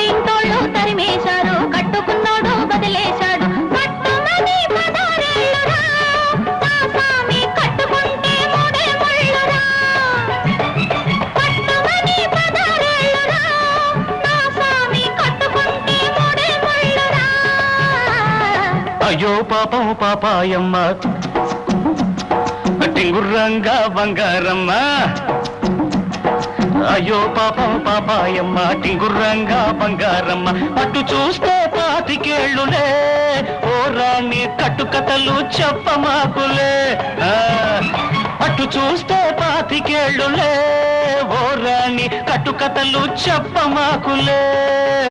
పక్కింటోళ్ళు తరిమేశారు, కట్టుకున్నోడు బదిలేశాడు. కట్టుమని పదారేళ్ళురా, నా స్వామి కట్టుకుంటే మూడే ముళ్ళురా. కట్టుమని పదారేళ్ళురా, నా స్వామి కట్టుకుంటే మూడే ముళ్ళురా. అయ్యో పాపం పాపాయమ్మ టింగుర్రంగా బంగారమ్మ. అయ్యో పాపం పాపాయమ్మ టింగుర్రంగా బంగారమ్మ. అటు చూస్తే 25 ఏళ్ళులే, ఓ రాణి కట్టుకథలు చెప్పమాకులే. అటు చూస్తే 25 ఏళ్ళులే, ఓ రాణి కట్టుకథలు చెప్పమాకులే.